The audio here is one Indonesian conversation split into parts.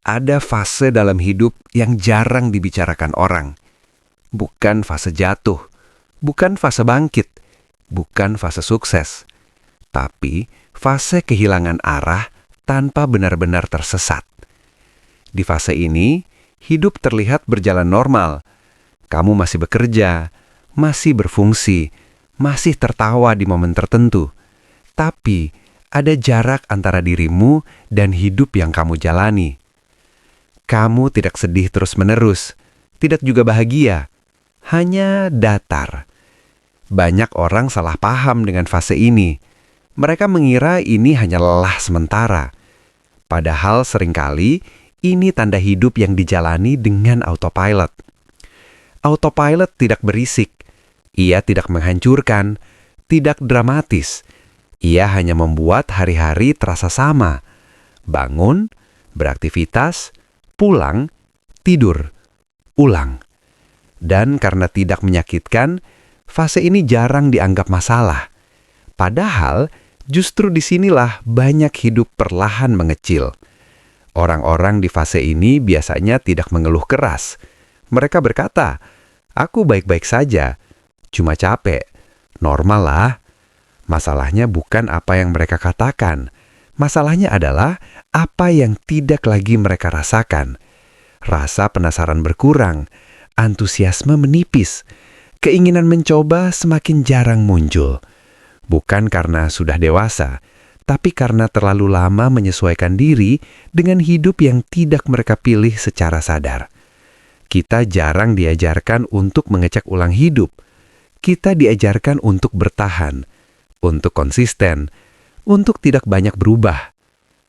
Ada fase dalam hidup yang jarang dibicarakan orang. Bukan fase jatuh, bukan fase bangkit, bukan fase sukses. Tapi fase kehilangan arah tanpa benar-benar tersesat. Di fase ini, hidup terlihat berjalan normal. Kamu masih bekerja, masih berfungsi, masih tertawa di momen tertentu. Tapi ada jarak antara dirimu dan hidup yang kamu jalani. Kamu tidak sedih terus-menerus, tidak juga bahagia, hanya datar. Banyak orang salah paham dengan fase ini. Mereka mengira ini hanya lelah sementara. Padahal seringkali ini tanda hidup yang dijalani dengan autopilot. Autopilot tidak berisik, ia tidak menghancurkan, tidak dramatis. Ia hanya membuat hari-hari terasa sama. Bangun, beraktivitas, pulang, tidur, ulang. Dan karena tidak menyakitkan, fase ini jarang dianggap masalah. Padahal, justru disinilah banyak hidup perlahan mengecil. Orang-orang di fase ini biasanya tidak mengeluh keras. Mereka berkata, "Aku baik-baik saja, cuma capek, normal lah." Masalahnya bukan apa yang mereka katakan. Masalahnya adalah apa yang tidak lagi mereka rasakan. Rasa penasaran berkurang, antusiasme menipis, keinginan mencoba semakin jarang muncul. Bukan karena sudah dewasa, tapi karena terlalu lama menyesuaikan diri dengan hidup yang tidak mereka pilih secara sadar. Kita jarang diajarkan untuk mengecek ulang hidup. Kita diajarkan untuk bertahan, untuk konsisten, untuk tidak banyak berubah.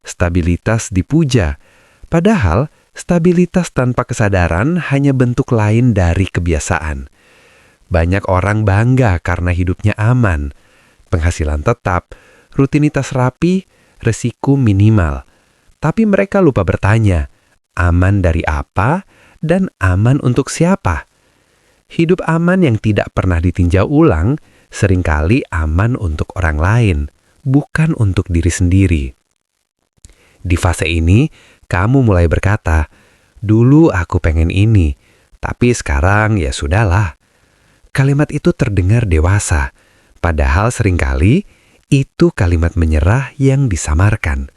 Stabilitas dipuja, padahal stabilitas tanpa kesadaran hanya bentuk lain dari kebiasaan. Banyak orang bangga karena hidupnya aman, penghasilan tetap, rutinitas rapi, resiko minimal. Tapi mereka lupa bertanya, aman dari apa dan aman untuk siapa? Hidup aman yang tidak pernah ditinjau ulang seringkali aman untuk orang lain, bukan untuk diri sendiri. Di fase ini, kamu mulai berkata, "Dulu aku pengen ini, tapi sekarang ya sudahlah." Kalimat itu terdengar dewasa, padahal seringkali itu kalimat menyerah yang disamarkan.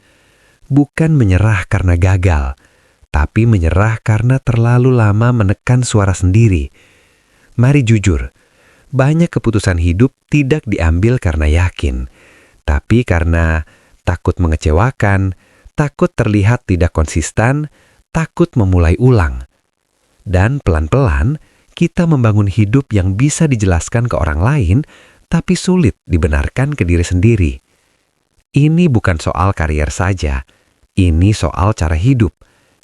Bukan menyerah karena gagal, tapi menyerah karena terlalu lama menekan suara sendiri. Mari jujur, banyak keputusan hidup tidak diambil karena yakin, tapi karena takut mengecewakan, takut terlihat tidak konsisten, takut memulai ulang. Dan pelan-pelan, kita membangun hidup yang bisa dijelaskan ke orang lain, tapi sulit dibenarkan ke diri sendiri. Ini bukan soal karier saja, ini soal cara hidup,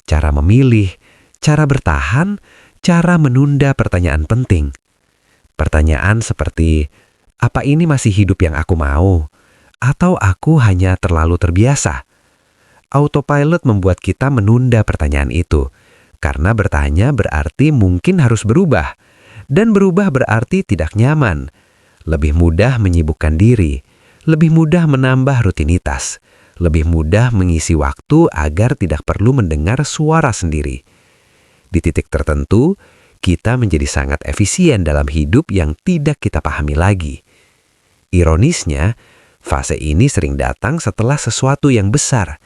cara memilih, cara bertahan, cara menunda pertanyaan penting. Pertanyaan seperti, apa ini masih hidup yang aku mau? Atau aku hanya terlalu terbiasa? Autopilot membuat kita menunda pertanyaan itu, karena bertanya berarti mungkin harus berubah, dan berubah berarti tidak nyaman, lebih mudah menyibukkan diri, lebih mudah menambah rutinitas, lebih mudah mengisi waktu agar tidak perlu mendengar suara sendiri. Di titik tertentu, kita menjadi sangat efisien dalam hidup yang tidak kita pahami lagi. Ironisnya, fase ini sering datang setelah sesuatu yang besar,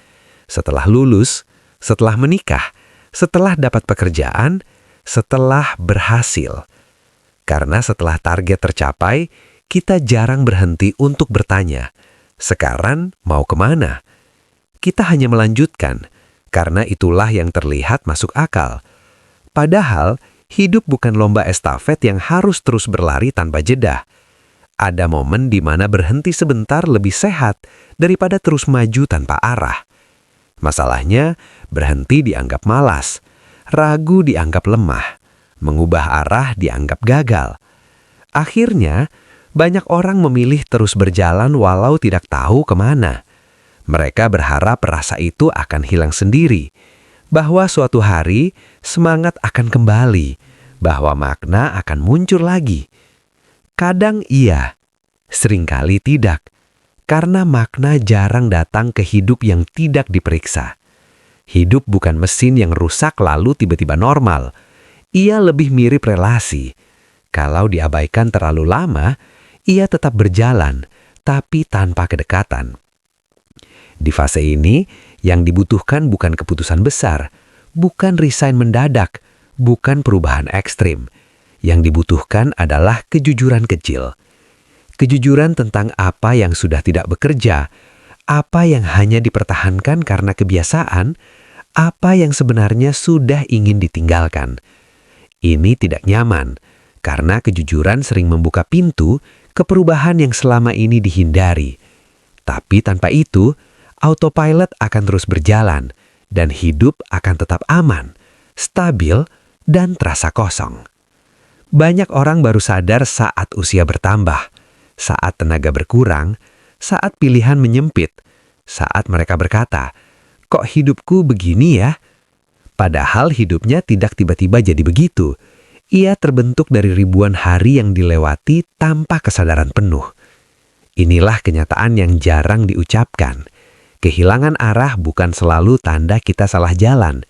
setelah lulus, setelah menikah, setelah dapat pekerjaan, setelah berhasil. Karena setelah target tercapai, kita jarang berhenti untuk bertanya, sekarang mau kemana? Kita hanya melanjutkan, karena itulah yang terlihat masuk akal. Padahal, hidup bukan lomba estafet yang harus terus berlari tanpa jeda. Ada momen di mana berhenti sebentar lebih sehat daripada terus maju tanpa arah. Masalahnya, berhenti dianggap malas, ragu dianggap lemah, mengubah arah dianggap gagal. Akhirnya, banyak orang memilih terus berjalan walau tidak tahu kemana. Mereka berharap rasa itu akan hilang sendiri, bahwa suatu hari semangat akan kembali, bahwa makna akan muncul lagi. Kadang iya, seringkali tidak, karena makna jarang datang ke hidup yang tidak diperiksa. Hidup bukan mesin yang rusak lalu tiba-tiba normal. Ia lebih mirip relasi. Kalau diabaikan terlalu lama, ia tetap berjalan, tapi tanpa kedekatan. Di fase ini, yang dibutuhkan bukan keputusan besar, bukan resign mendadak, bukan perubahan ekstrim. Yang dibutuhkan adalah kejujuran kecil. Kejujuran tentang apa yang sudah tidak bekerja, apa yang hanya dipertahankan karena kebiasaan, apa yang sebenarnya sudah ingin ditinggalkan. Ini tidak nyaman, karena kejujuran sering membuka pintu ke perubahan yang selama ini dihindari. Tapi tanpa itu, autopilot akan terus berjalan, dan hidup akan tetap aman, stabil, dan terasa kosong. Banyak orang baru sadar saat usia bertambah, saat tenaga berkurang, saat pilihan menyempit, saat mereka berkata, "Kok hidupku begini ya?" Padahal hidupnya tidak tiba-tiba jadi begitu. Ia terbentuk dari ribuan hari yang dilewati tanpa kesadaran penuh. Inilah kenyataan yang jarang diucapkan. Kehilangan arah bukan selalu tanda kita salah jalan.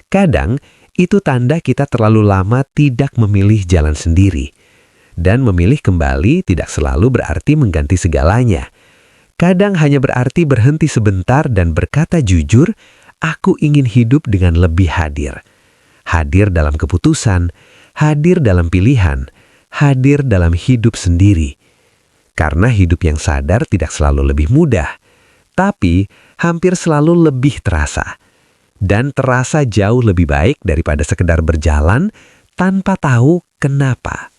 Kadang, itu tanda kita terlalu lama tidak memilih jalan sendiri. Dan memilih kembali tidak selalu berarti mengganti segalanya. Kadang hanya berarti berhenti sebentar dan berkata jujur, "Aku ingin hidup dengan lebih hadir." Hadir dalam keputusan, hadir dalam pilihan, hadir dalam hidup sendiri. Karena hidup yang sadar tidak selalu lebih mudah, tapi hampir selalu lebih terasa. Dan terasa jauh lebih baik daripada sekedar berjalan tanpa tahu kenapa.